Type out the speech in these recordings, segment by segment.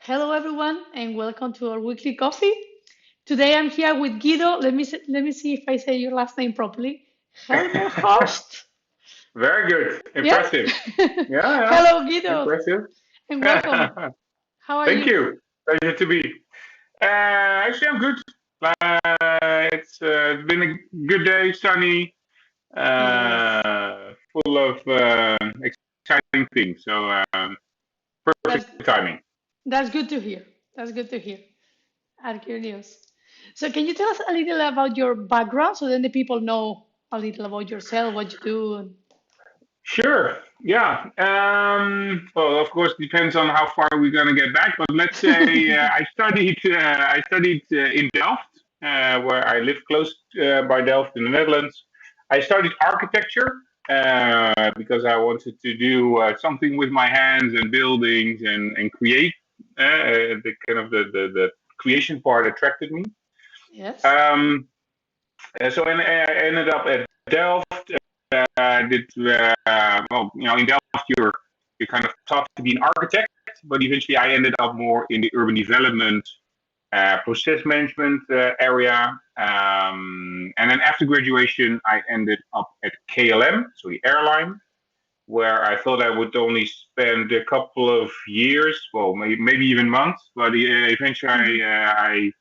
Hello, everyone, and welcome to our weekly coffee. Today I'm here with Guido. Let me see if I say your last name properly. Helmerhorst. Very good. Yes. Impressive. Yeah, yeah. Hello, Guido, Impressive. and welcome. How are Thank you? you. Pleasure to be. Actually, I'm good. It's been a good day, sunny, Yes, full of exciting things. So that's perfect timing. that's good to hear. That's good to hear. I'm curious. So, can you tell us a little about your background, so then the people know a little about yourself, what you do? Sure. Yeah. Well, of course, depends on how far we're going to get back. But let's say I studied in Delft, where I live close by Delft in the Netherlands. I studied architecture because I wanted to do something with my hands and buildings and create. The kind of the creation part attracted me. Yes. Um, and I ended up at Delft. Did well, in Delft you're kind of taught to be an architect, but eventually I ended up more in the urban development, process management area. And then after graduation, I ended up at KLM, so the airline, where I thought I would only spend a couple of years, well, maybe even months, but eventually Mhm. I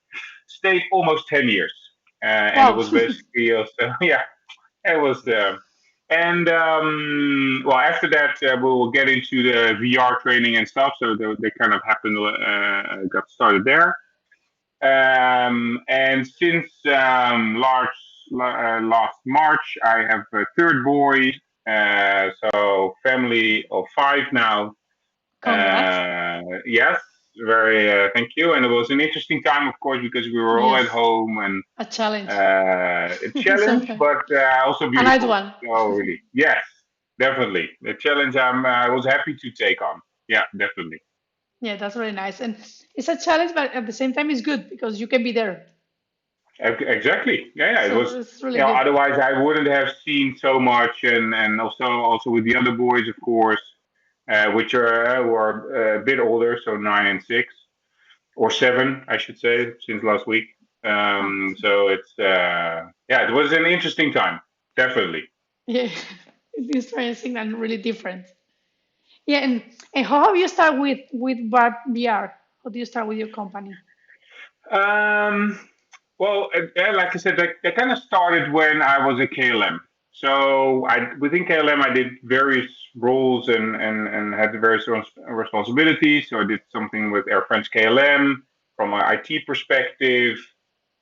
stayed almost 10 years. And it Wow. was basically also, yeah, it was and well, after that, we will get into the VR training and stuff. So they kind of happened, got started there. And since last March, I have a third boy. So family of five now. Congrats. Yes, very. Thank you. And it was an interesting time, of course, because we were all at Yes, home and a challenge. a challenge, Sometimes. but also A nice beautiful. one. So really, yes, definitely the challenge. I was happy to take on. Yeah, definitely. Yeah, that's really nice. And it's a challenge, but at the same time, it's good because you can be there. Exactly. Yeah, yeah. It So was. it's really good. Otherwise I wouldn't have seen so much, and also with the other boys, of course, which were a bit older, so 9 and 6 or 7, I should say, since last week. Ah, So it's yeah, it was an interesting time, definitely. yeah, it's interesting and really different. Yeah, and how have you started with Bar VR? How do you start with your company? Um, well, yeah, like I said, that kind of started when I was at KLM. So within KLM, I did various roles and had various responsibilities. So I did something with Air France KLM from an IT perspective.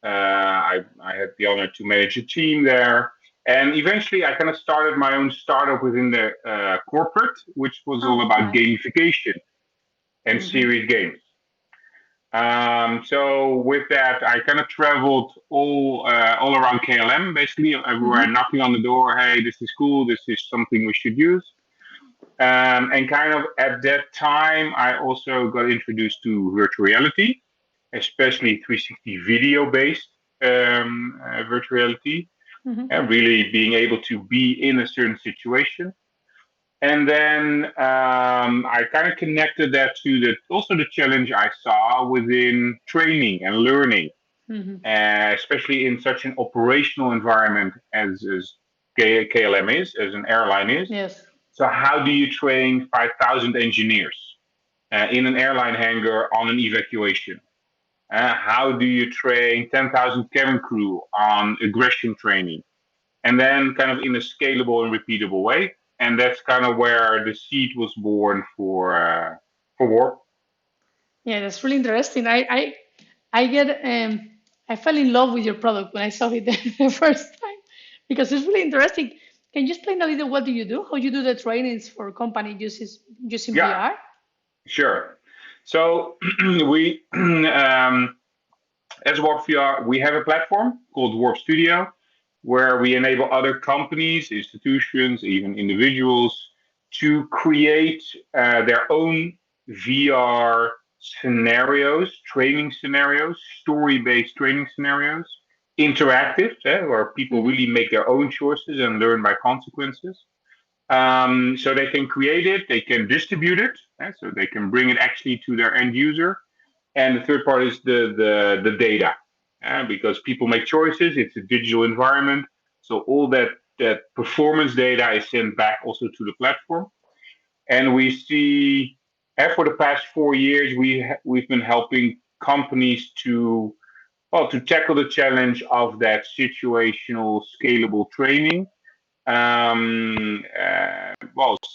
I had the honor to manage a team there. And eventually, I kind of started my own startup within the corporate, which was Oh, all that's about nice. gamification and Hmm. serious games. So with that, I kind of traveled all around KLM, basically everywhere, Hmm. knocking on the door. Hey, this is cool. This is something we should use. And kind of at that time, I also got introduced to virtual reality, especially 360 video based virtual reality, Hmm. and really being able to be in a certain situation. And then I kind of connected that to the also the challenge I saw within training and learning, Hmm. especially in such an operational environment as KLM is, as an airline is. Yes. So how do you train 5,000 engineers in an airline hangar on an evacuation? How do you train 10,000 cabin crew on aggression training? And then kind of in a scalable and repeatable way. And that's kind of where the seed was born for Warp. Yeah, that's really interesting. I get I fell in love with your product when I saw it the first time because it's really interesting. Can you explain a little what do you do? How you do the trainings for company uses using Yeah, VR? sure. So we as Warp VR, we have a platform called Warp Studio where we enable other companies, institutions, even individuals to create their own VR scenarios, training scenarios, story-based training scenarios, interactive, where people Hmm. really make their own choices and learn by consequences. So they can create it, they can distribute it, so they can bring it actually to their end user, And the third part is the data, because people make choices. It's a digital environment, so all that performance data is sent back also to the platform. And we see, for the past 4 years, we've been helping companies to tackle the challenge of that situational scalable training.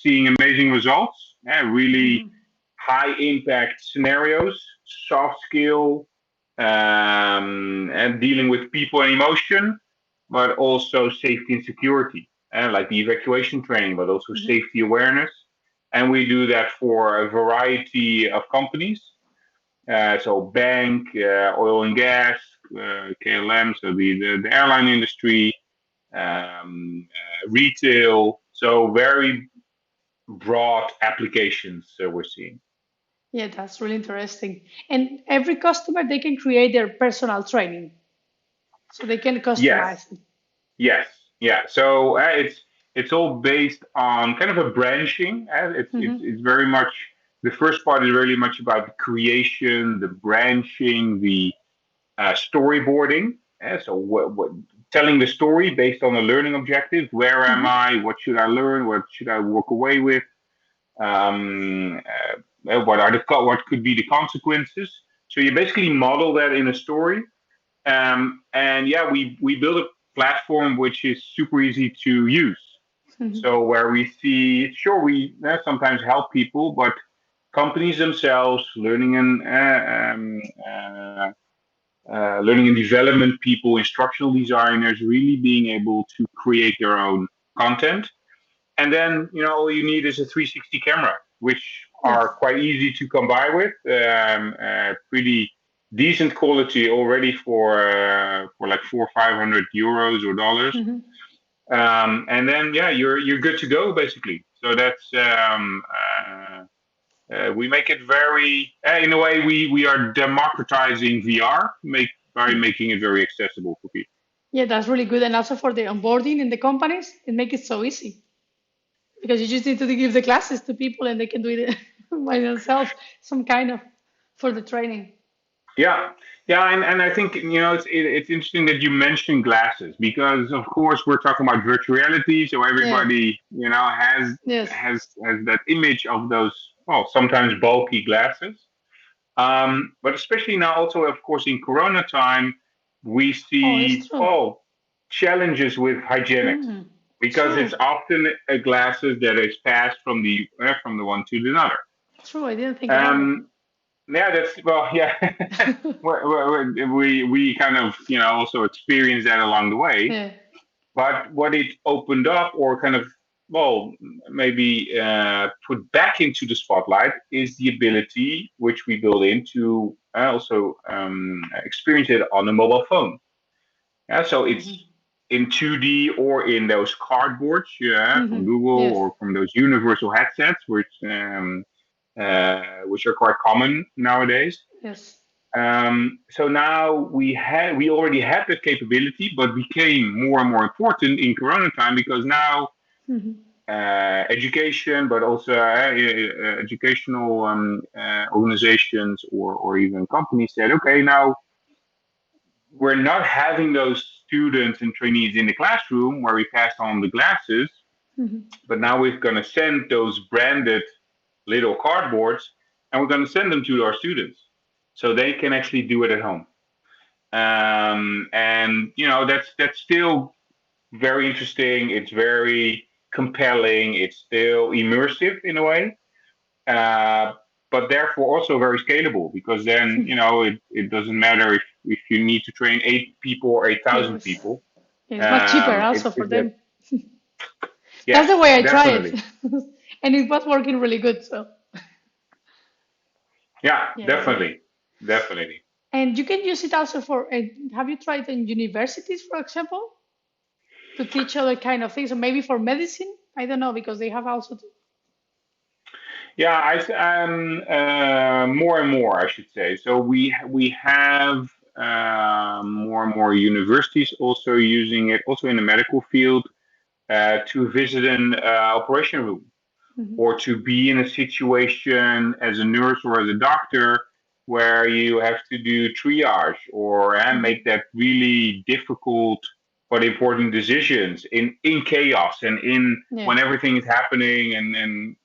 Seeing amazing results, really Mhm. high impact scenarios, soft skill, and dealing with people and emotion, but also safety and security, like the evacuation training, but also Mhm. safety awareness. And we do that for a variety of companies. So bank, oil and gas, KLM, so the airline industry, retail. So very broad applications we're seeing. Yeah, that's really interesting. And every customer, they can create their personal training, so they can Yes, customize it. yes, yeah. So it's all based on kind of a branching. It's Hmm. very much, the first part is really much about the creation, the branching, the storyboarding. So what telling the story based on a learning objective. Where am Hmm. I? What should I learn? What should I walk away with? What could be the consequences? So you basically model that in a story. And yeah, we build a platform which is super easy to use. Hmm. So where we see, sure, we sometimes help people, but companies themselves, learning and development people, instructional designers, really being able to create their own content. And then, all you need is a 360 camera, which Yes. are quite easy to come by with. Pretty decent quality already for like 400-500 euros or dollars. Hmm. And then, yeah, you're good to go basically. So that's we make it very, in a way, we are democratizing VR, by Yeah. making it very accessible for people. Yeah, that's really good. And also for the onboarding in the companies, it makes it so easy because you just need to give the classes to people and they can do it by themselves, some kind of for the training. Yeah, yeah, and I think it's interesting that you mentioned glasses, because of course we're talking about virtual reality, so Yeah. everybody has Yes. has that image of those, well, sometimes bulky glasses. But especially now, also of course in Corona time, we Oh, it's see, true. challenges with hygienics, Hmm. because it's True. often glasses that is passed from the one to the other. True. I didn't think about it. Um, yeah, that's, well, yeah. We kind of also experienced that along the way. Yeah. But what it opened up, or kind of, well, maybe put back into the spotlight, is the ability which we build in to also experience it on a mobile phone. Yeah, so it's Hmm. in 2D or in those cardboards, yeah, Hmm. from Google, Yes. or from those universal headsets, which are quite common nowadays. Yes. So now we already had that capability, but became more and more important in Corona time, because now Hmm. education, but also educational organizations, or even companies said, okay, now we're not having those students and trainees in the classroom where we pass on the glasses, Hmm. but now we're going to send those branded little cardboards, and we're going to send them to our students so they can actually do it at home. And that's still very interesting. It's very compelling. It's still immersive in a way, uh, but therefore also very scalable, because then it doesn't matter if you need to train 8 people or 8,000 Yes. people. Yeah, it's much cheaper It, also for it that them. That's Yes, the way I try it. definitely. And it was working really good. So, Yeah, yeah, that's great. definitely. And you can use it also for, have you tried in universities, for example, to teach other kind of things, or maybe for medicine? I don't know, because they have also. Yeah, more and more, I should say. So we have more and more universities also using it, also in the medical field, to visit an operation room, Mhm. or to be in a situation as a nurse or as a doctor, where you have to do triage or Hmm. make that really difficult but important decisions in chaos and in Yeah. when everything is happening and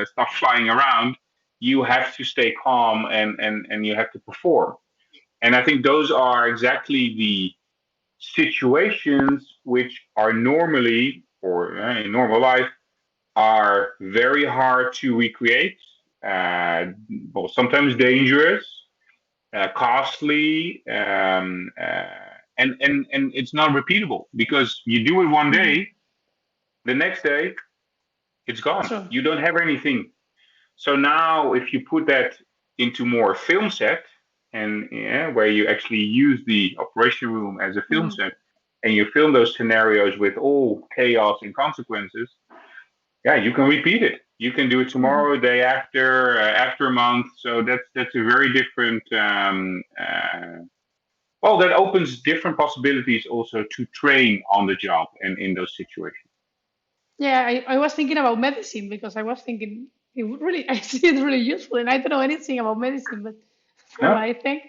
stuff flying around. You have to stay calm and you have to perform. And I think those are exactly the situations which are normally, or in normal life, are very hard to recreate. Well, sometimes dangerous, costly, and it's not repeatable because you do it one Hmm. day, the next day it's gone. True. You don't have anything. So now, if you put that into more film set, and where you actually use the operation room as a film Hmm. set, and you film those scenarios with all chaos and consequences, yeah, you can repeat it. You can do it Hmm. tomorrow, day after, after a month. So that's a very different. Well, that opens different possibilities also to train on the job and in those situations. Yeah, I was thinking about medicine because I was thinking it would really, I see it really useful, and I don't know anything about medicine, but from what No? I think,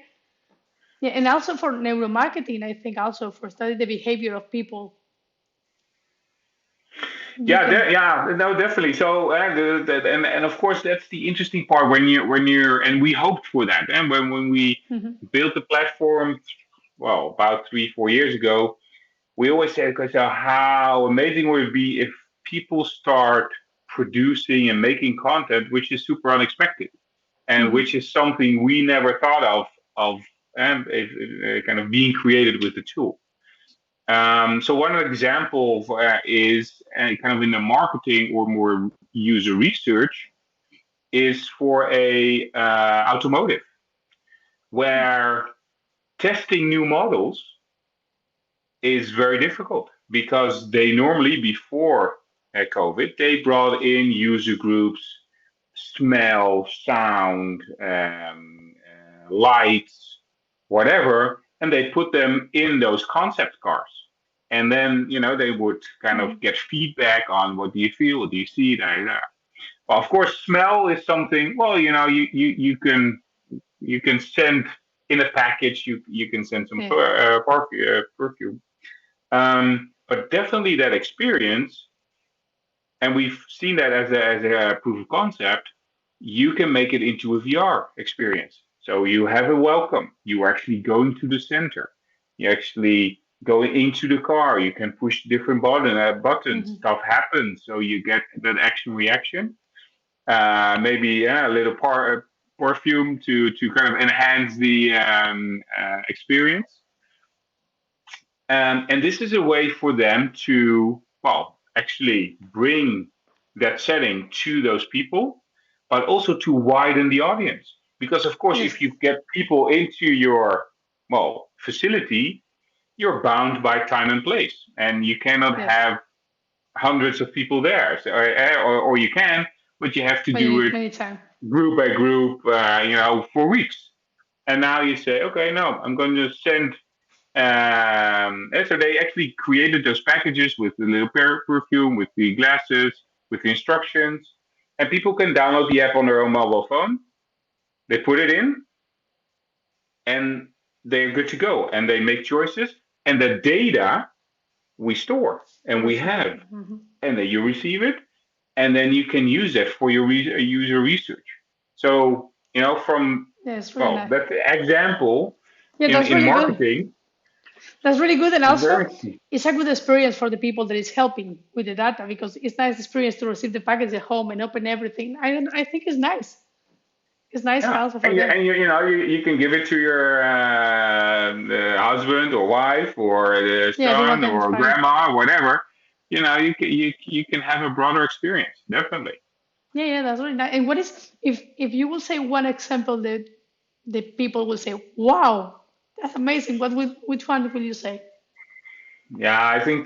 yeah, and also for neuromarketing, I think also for study the behavior of people, you Yeah, can. yeah, no, definitely. So, and of course, that's the interesting part when you're, and we hoped for that. And when we Hmm. built the platform, well, about 3 4 years ago, we always said, "Okay, so how amazing would it be if people start producing and making content which is super unexpected and Hmm. which is something we never thought of, kind of being created with the tool." So one example is kind of in the marketing or more user research is for a automotive where testing new models is very difficult because they normally before COVID they brought in user groups, smell, sound, lights, whatever, and they put them in those concept cars. And then, they would kind of Hmm. get feedback on what do you feel, what do you see, da, da, da. Well, of course, smell is something. Well, you can send in a package. You can send some Yeah. perfume. But definitely that experience, and we've seen that as a proof of concept. You can make it into a VR experience. So you have a welcome. You are actually going to the center. You actually go into the car. You can push different buttons. Hmm. Stuff happens. So you get that action reaction. Maybe a little perfume to kind of enhance the experience. And this is a way for them to, well, actually bring that setting to those people, but also to widen the audience. Because, of course, Yes. if you get people into your, well, facility, you're bound by time and place, and you cannot Yes. have hundreds of people there. So, or you can, but you have to do Many it many times. group by group, for weeks. And now you say, okay, no, I'm going to send and so they actually created those packages with the little perfume, with the glasses, with the instructions, and people can download the app on their own mobile phone. They put it in, and they're good to go. And they make choices, and the data we store and we Perfect. have, Hmm. and then you receive it, and then you can use it for your user research. So from Yeah, it's really well nice. that example Yeah, in that's in really good. marketing, That's really good, and also very key. it's a good experience for the people that is helping with the data because it's nice experience to receive the package at home and open everything. I think it's nice. It's nice Yeah, also for and you them. and you can give it to your husband or wife or the Yeah, people son can or try. grandma or whatever. You can have a broader experience, definitely. Yeah, yeah, that's really nice. And what is if you will say one example that the people will say, "Wow, that's amazing." Which one will you say? Yeah, I think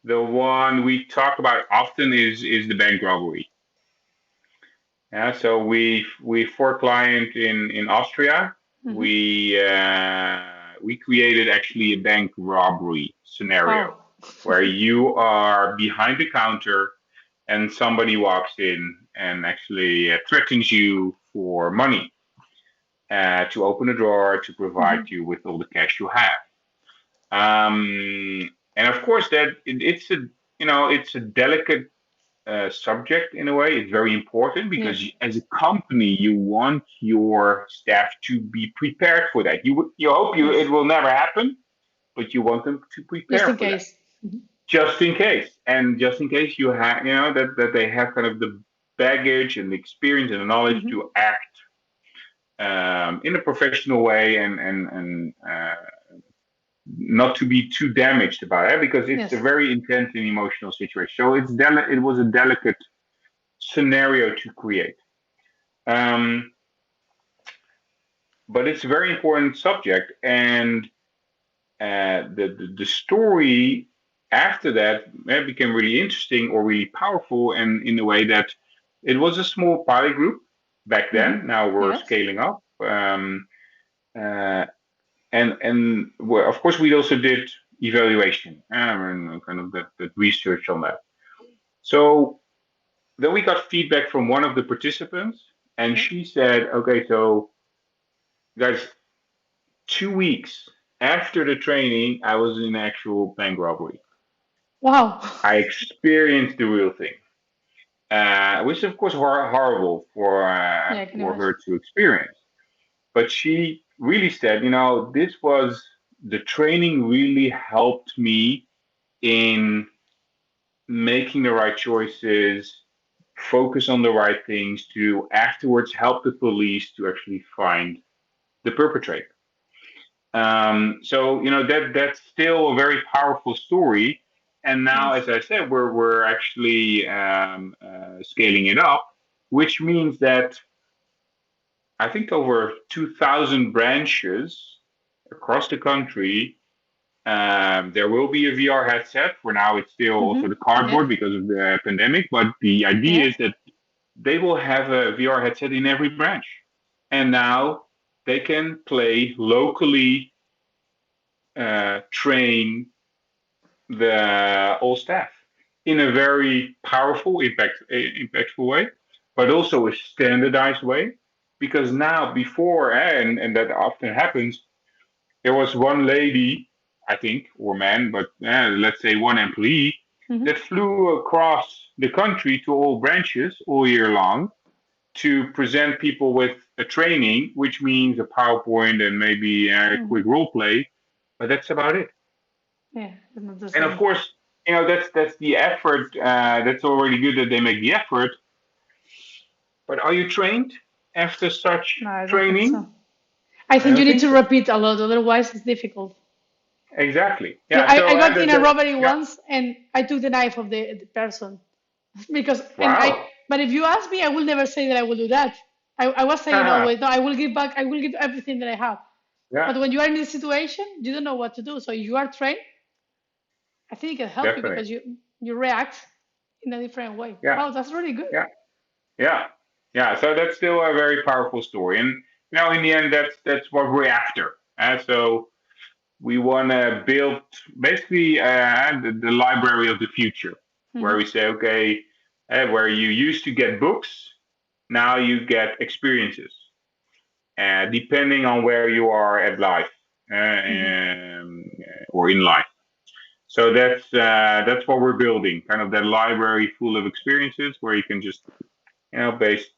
the one we talk about often is the bank robbery. Yeah, so we for a client in Austria, Hmm. we created actually a bank robbery scenario Wow. where you are behind the counter and somebody walks in. and actually threatens you for money to open a drawer to provide Hmm. you with all the cash you have. And of course, it's a it's a delicate subject in a way. It's very important because Yes, as a company, you want your staff to be prepared for that. You hope it yes. will never happen, but you want them to Just prepare in for that case. Mhm. just in case, and just in case you have that they have kind of the baggage and the experience and the knowledge Mhm. to act in a professional way and not to be too damaged about it because it's a Yes. very intense and emotional situation. So it was a delicate scenario to create. Um, but it's a very important subject, and the story after that became really interesting or really powerful, and in a way that it was a small pilot group back then. Hmm. Now we're Yes. scaling up, uh, and of course we also did evaluation and kind of that research on that. So then we got feedback from one of the participants, and Yeah. she said, "Okay, so guys, 2 weeks after the training, I was in actual bank robbery. Wow. I experienced the real thing, which is of course horrible Yeah, I can for imagine. her to experience. But she really said, this was the training really helped me in making the right choices, focus on the right things to afterwards help the police to actually find the perpetrator. So that's still a very powerful story. And now, Yes. as I said, we're actually scaling it up, which means that I think over 2,000 branches across the country, there will be a VR headset. For now, it's still also Hmm. the Yeah. cardboard because of the pandemic, but the idea Yeah. is that they will have a VR headset in every branch. And now they can play locally, train the all staff in a very powerful, impactful way, but also a standardized way. Because now, before, and that often happens, there was one lady, I think, or man, but let's say one employee Hmm. that flew across the country to all branches all year long to present people with a training, which means a PowerPoint and maybe a Hmm. quick role play, but that's about it. Yeah, it's not the And of same. course, that's the effort. That's already good that they make the effort. But are you trained after such No, I don't think training? so. I I think you don't need think to so. repeat a lot, otherwise it's difficult. Exactly. Yeah, Yeah. I So got in a robbery yeah. once and I took the knife of the person because and I Wow. but if you ask me, I will never say that I will do that. I was saying always, no, I will give back, I will give everything that I have. Yeah. But when you are in this situation, you don't know what to do. So if you are trained, I think it can help you Definitely. because you react in a different way. Yeah. Wow, that's really good. Yeah. Yeah. Yeah. So that's still a very powerful story, and in the end, that's what we're after. So we want to build basically the library of the future, where we Hmm. say, okay, where you used to get books, now you get experiences, depending on where you are at life Hmm. or in life. So that's what we're building, kind of that library full of experiences where you can just, based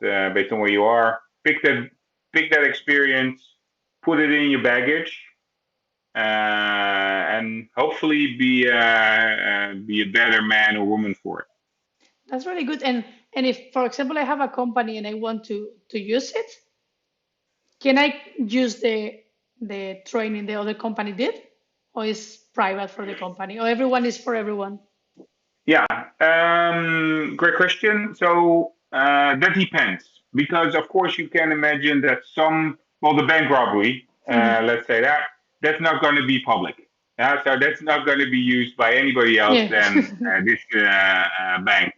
on where you are, pick that experience, put it in your baggage, and hopefully be a better man or woman for it. That's really good. And if, for example, I have a company and I want to use it, can I use the training the other company did, or is private for the company, or everyone is for everyone? Yeah, great question. So that depends because, of course, you can imagine that the bank robbery, Hmm. let's say that's not going to be public. So that's not going to be used by anybody else Yeah. than this bank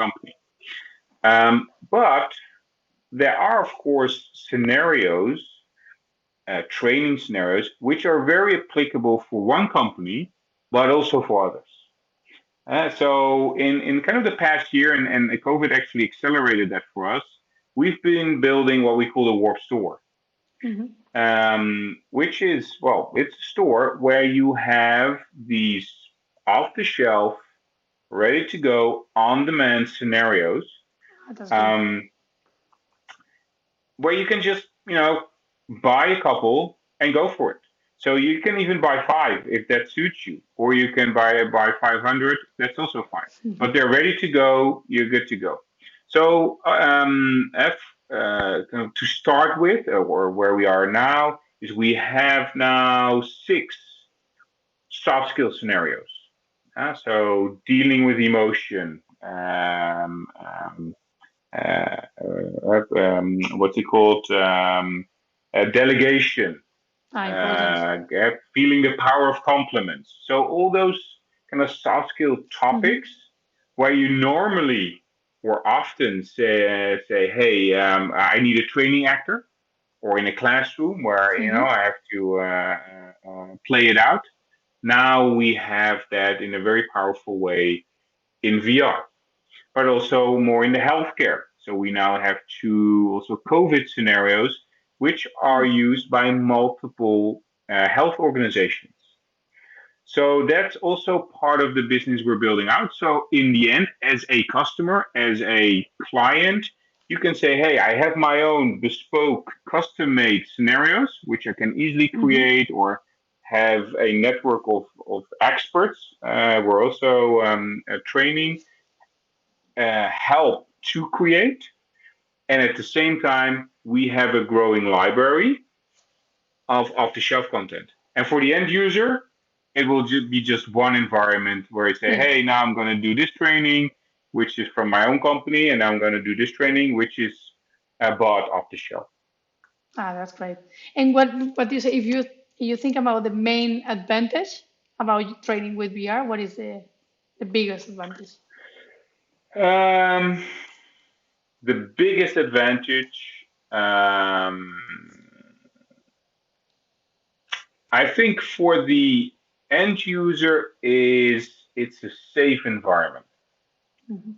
company. But there are, of course, scenarios, training scenarios, which are very applicable for one company, but also for others. So in kind of the past year, and COVID actually accelerated that for us, we've been building what we call a warp store, Hmm. which is, well, it's a store where you have these off the shelf, ready to go, on demand scenarios, Oh, that's great. um, where you can just, buy a couple and go for it. So you can even buy five if that suits you, or you can buy 500. That's also fine. But they're ready to go. You're good to go. So kind of to start with, or where we are now, is we have now six soft skill scenarios. So dealing with emotion, what's it called? Delegation, Ah, important. feeling the power of compliments. So all those kind of soft skill Hmm. topics where you normally or often say hey, I need a training actor, or in a classroom where Hmm. I have to play it out. Now we have that in a very powerful way in VR, but also more in the healthcare. So we now have two also COVID scenarios, which are Oh, used by multiple health organizations. So that's also part of the business we're building out. So in the end, as a customer, as a client, you can say, hey, I have my own bespoke, custom made scenarios, which I can easily hmm, create, or have a network of experts. We're also training help to create. And at the same time, we have a growing library of off the shelf content. And for the end user, it will be just one environment where I say, yeah. hey, now I'm going to do this training, which is from my own company, and now I'm going to do this training, which is bought off the shelf. Ah, that's great. And what do you say if you think about the main advantage about training with VR? What is the biggest advantage? Um, the biggest advantage, um, I think, for the end user is it's a safe environment. Hmm.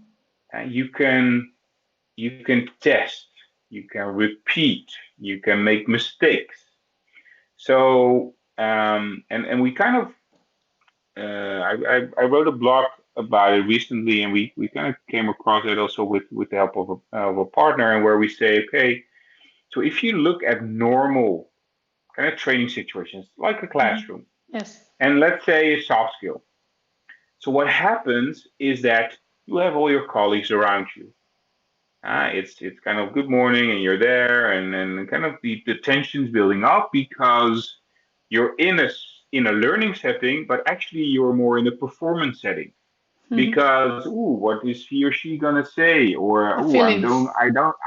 You can test, you can repeat, you can make mistakes. So and we kind of I wrote a blog about it recently, and we kind of came across it also with the help of a partner, and where we say, okay, so if you look at normal kind of training situations like a Hmm. classroom, Yes. and let's say a soft skill. So what happens is that you have all your colleagues around you. It's kind of good morning, and you're there, and kind of the tension's building up because you're in a learning setting, but actually you're more in a performance setting. Hmm. Because, ooh, what is he or she gonna say? Or, The ooh, feelings.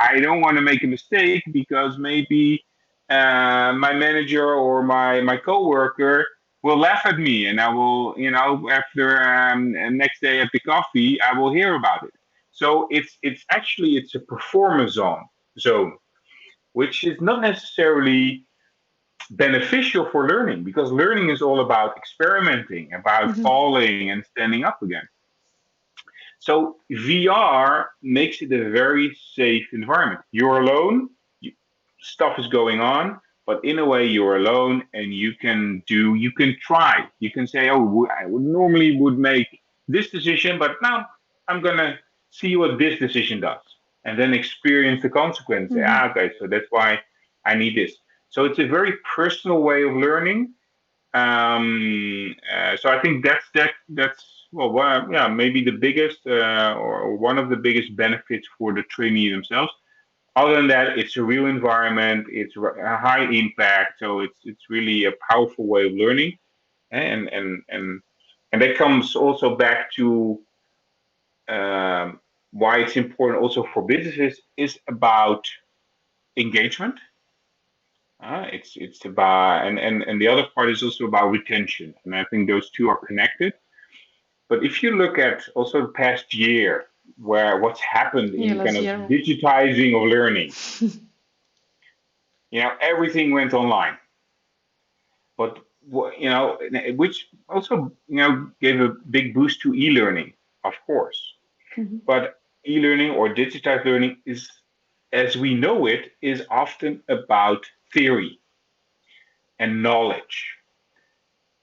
I don't want to make a mistake because maybe my manager or my coworker will laugh at me, and I will, after next day at the coffee, I will hear about it. So it's a performance zone, which is not necessarily beneficial for learning, because learning is all about experimenting, about Hmm. falling and standing up again. So VR makes it a very safe environment. You're alone, you, stuff is going on, but in a way you're alone, and you can try. You can say, oh, I would normally would make this decision, but now I'm gonna see what this decision does, and then experience the consequence. Hmm. Okay, so that's why I need this. So it's a very personal way of learning. So I think that's well, yeah, maybe the biggest or one of the biggest benefits for the trainee themselves. Other than that, it's a real environment. It's a high impact, so it's really a powerful way of learning, and that comes also back to um, why it's important also for businesses is about engagement. It's about, and the other part is also about retention, and I think those two are connected. But if you look at also the past year, where what's happened Yeah, in kind last of year. digitizing of learning, everything went online. But which also gave a big boost to e-learning, of course. Mhm. But e-learning or digitized learning is, as we know it, is often about theory and knowledge,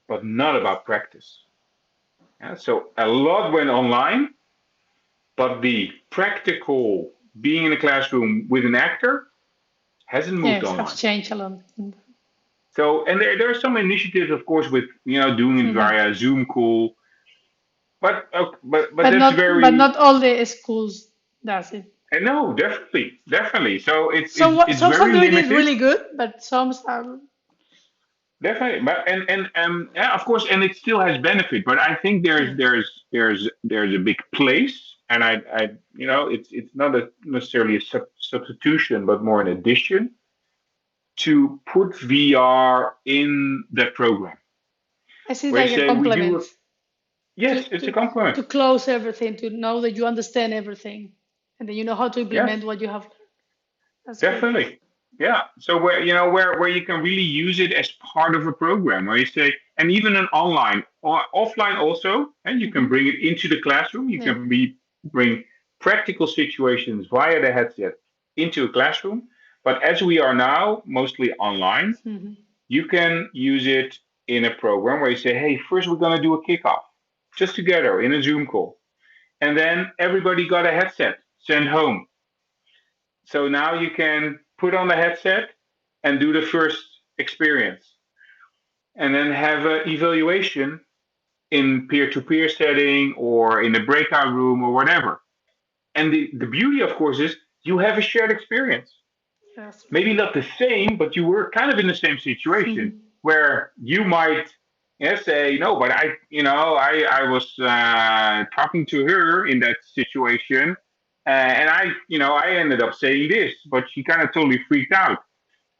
but not about practice. Yeah, so a lot went online, but the practical being in a classroom with an actor hasn't moved Yes, have online. changed a lot. So, and there are some initiatives, of course, with doing it Mhm. via Zoom call, but But that's not very all the schools does it. no, definitely. So it's Some are very doing it limited. really good, but some are. Definitely, but and yeah, of course, and it still has benefit. But I think Mm. there's a big place, and it's not necessarily a substitution, but more an addition to put VR in that program. I see it Where you like a say we compliment do, yes, to it's a to compliment. to close everything, to know that you understand everything, and then you know how to implement Yes, what you have learned. That's great. definitely. Yeah. So where you can really use it as part of a program, where you say, and even an online or offline also, and you can Hmm. bring it into the classroom. You Yeah. can bring practical situations via the headset into a classroom. But as we are now mostly online, Hmm. you can use it in a program where you say, hey, first we're gonna do a kickoff, just together in a Zoom call, and then everybody got a headset sent home. So now you can put on the headset and do the first experience and then have an evaluation in peer-to-peer setting or in a breakout room or whatever. And the beauty, of course, is you have a shared experience. Yes. Maybe not the same, but you were kind of in the same situation Hmm. where you might say, no, but I was talking to her in that situation. And I ended up saying this, but she kind of totally freaked out.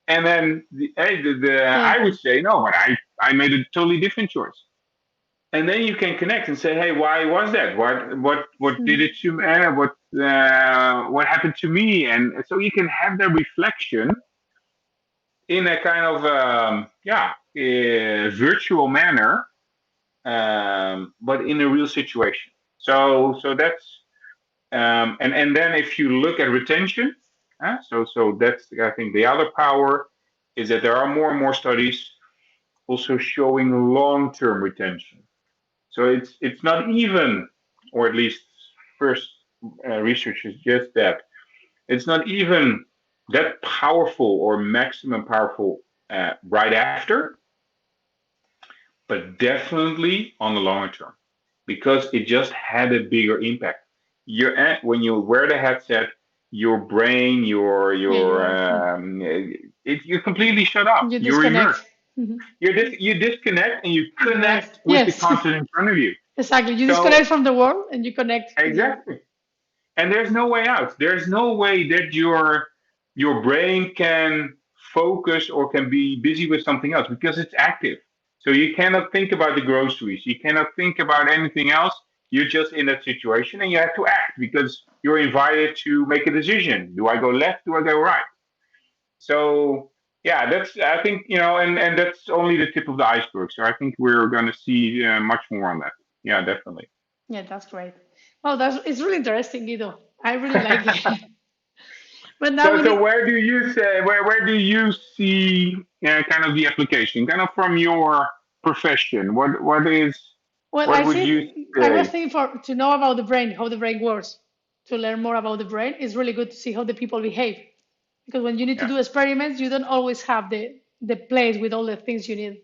And then Yeah. I would say, no, but I made a totally different choice. And then you can connect and say, hey, why was that? What did it Hmm. to what happened to me? And so you can have that reflection in a kind of virtual manner, but in a real situation. So that's and then if you look at retention, so that's I think the other power is that there are more and more studies also showing long-term retention. So it's not even, or at least first research is just that it's not even that powerful or maximum powerful right after, but definitely on the longer term because it just had a bigger impact. When you wear the headset, your brain, Yeah. your you're completely shut off. You You're disconnect. immersed. Hmm. You disconnect and you Right. connect with the Yes. content in front of you. Exactly. You So disconnect from the world and you connect with your. exactly, and there's no way out. There's no way that your brain can focus or can be busy with something else because it's active. So you cannot think about the groceries. You cannot think about anything else. You're just in that situation and you have to act because you're invited to make a decision. Do I go left? Do I go right? So yeah, that's I think and that's only the tip of the iceberg. So I think we're going to see much more on that. Yeah, definitely. Yeah, that's great. Oh, that's it's really interesting, Guido. I really like it. But now we So need. where do you say where do you see kind of the application, kind of from your profession? Well, What I would you see. I was say? thinking for to know about the brain, how the brain works, to learn more about the brain. It's really good to see how the people behave. Because when you need to Yeah, do experiments, you don't always have the place with all the things you need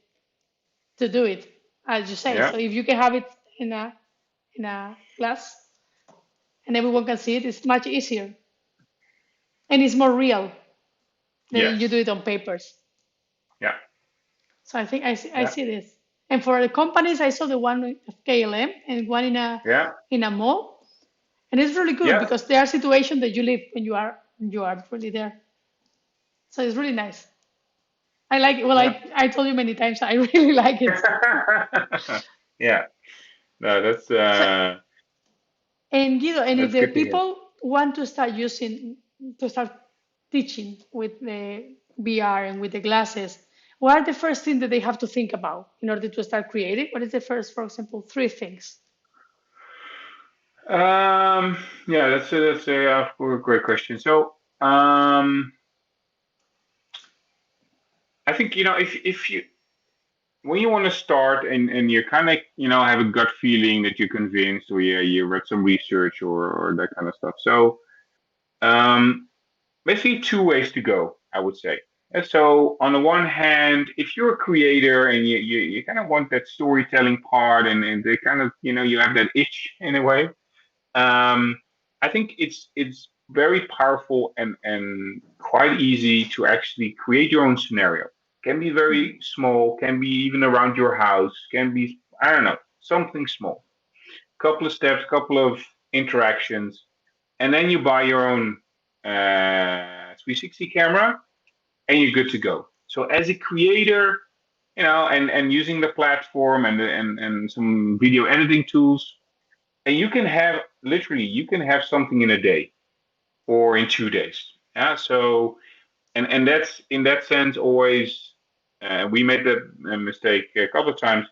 to do it, as you say. yeah, So if you can have it in a class and everyone can see it, it's much easier and it's more real than you do yes, it on papers. yeah, So I think I yeah, see this. And for the companies, I saw the one of KLM and one yeah, in a mall, and it's really good yes, because there are situations that you live when you are really there. So it's really nice. I like it. Well, yeah, I told you many times I really like it. yeah. No, So and Guido, and if that's the good to hear. people want to start teaching with the VR and with the glasses, What are the first thing that they have to think about in order to start creating? What is the first, for example, three things? Um, yeah, that's a great question. So, I think if you when you want to start and you kind of have a gut feeling that you're convinced, or you read some research or that kind of stuff. So, um, basically two ways to go, I would say. And so on the one hand, if you're a creator and you kind of want that storytelling part, and they kind of you have that itch in a way. Um, I think it's very powerful and quite easy to actually create your own scenario. Can be very small, can be even around your house, can be, I don't know, something small. Couple of steps, couple of interactions, and then you buy your own 360 camera, and you're good to go. So as a creator, and using the platform and some video editing tools, and you can have something in a day or in 2 days. Yeah. So and that's in that sense always, we made that mistake a couple of times.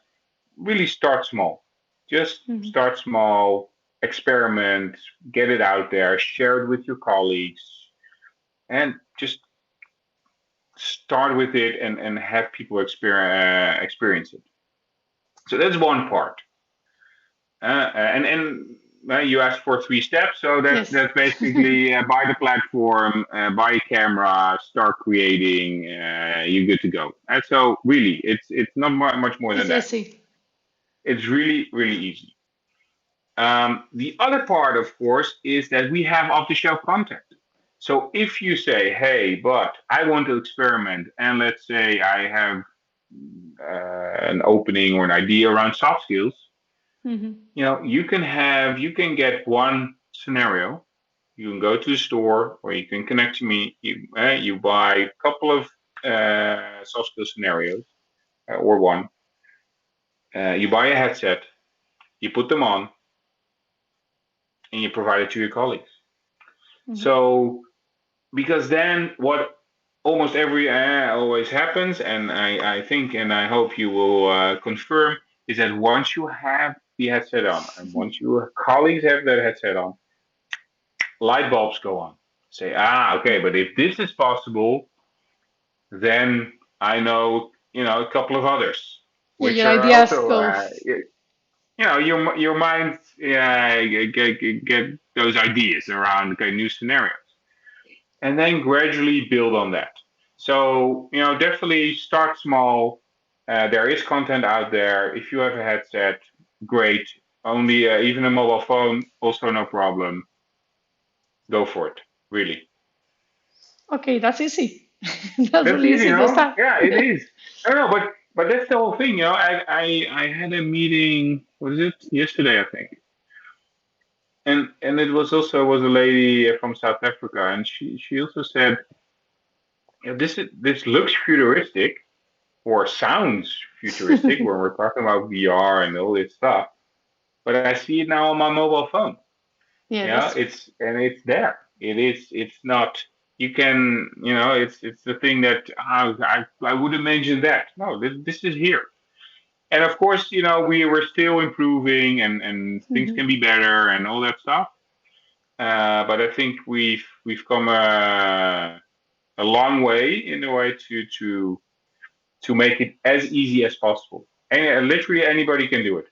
Really start small. Just Mhm. start small, experiment, get it out there, share it with your colleagues, and just start with it and have people experience it. So that's one part. And you asked for three steps, so that's Yes. that's basically buy the platform, buy a camera, start creating. You're good to go. And so really, it's not much more than It's that. easy. It's really really easy. The other part, of course, is that we have off-the-shelf content. So if you say, "Hey, but I want to experiment," and let's say I have an opening or an idea around soft skills, Hmm. you can get one scenario. You can go to a store, or you can connect to me. You buy a couple of soft skill scenarios, or one. You buy a headset, you put them on, and you provide it to your colleagues. Hmm. So because then what almost every always happens, and I think and I hope you will confirm, is that once you have the headset on, and once your colleagues have that headset on, light bulbs go on. Say, okay, but if this is possible, then I know, a couple of others, Yeah, which your are ideas also, goes. your mind get those ideas around, okay, new scenarios, and then gradually build on that. So, definitely start small. There is content out there. If you have a headset, great. Only even a mobile phone, also no problem. Go for it. Really. Okay, that's easy. That's That's really easy, easy to start. Yeah, it is. I don't know, but that's the whole thing. I had a meeting. Was it yesterday? I think, and it was a lady from South Africa, and she also said, this looks futuristic or sounds futuristic when we're talking about VR and all this stuff, but I see it now on my mobile phone. Yeah, Yeah, that's it's there. It's not. You can, it's the thing that I would imagine that. No, this is here. And of course, we were still improving, and things true. can be better and all that stuff. But I think we've come a long way in a way to make it as easy as possible. And literally anybody can do it.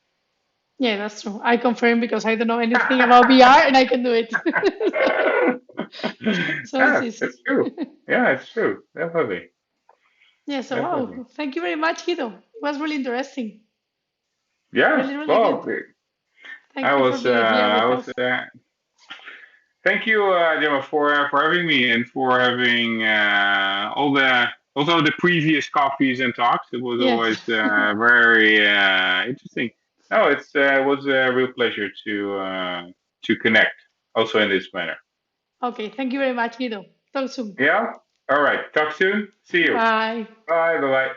Yeah, that's true. I confirm because I don't know anything about VR and I can do it. So it's Yeah, easy. it's true. Yeah, it's true. Definitely. Yeah, so Definitely. wow. Thank you very much, Guido. It was really interesting. Yeah. Really, really Well, good. Thank you for being here I with was. us. Thank you, Gemma, for having me and for having all the also the previous coffees and talks. It was Yes. always very interesting. No, it was a real pleasure to connect also in this manner. Okay, thank you very much, Guido. Talk soon. Yeah. All right. Talk soon. See you. Bye. Bye. Bye. Bye.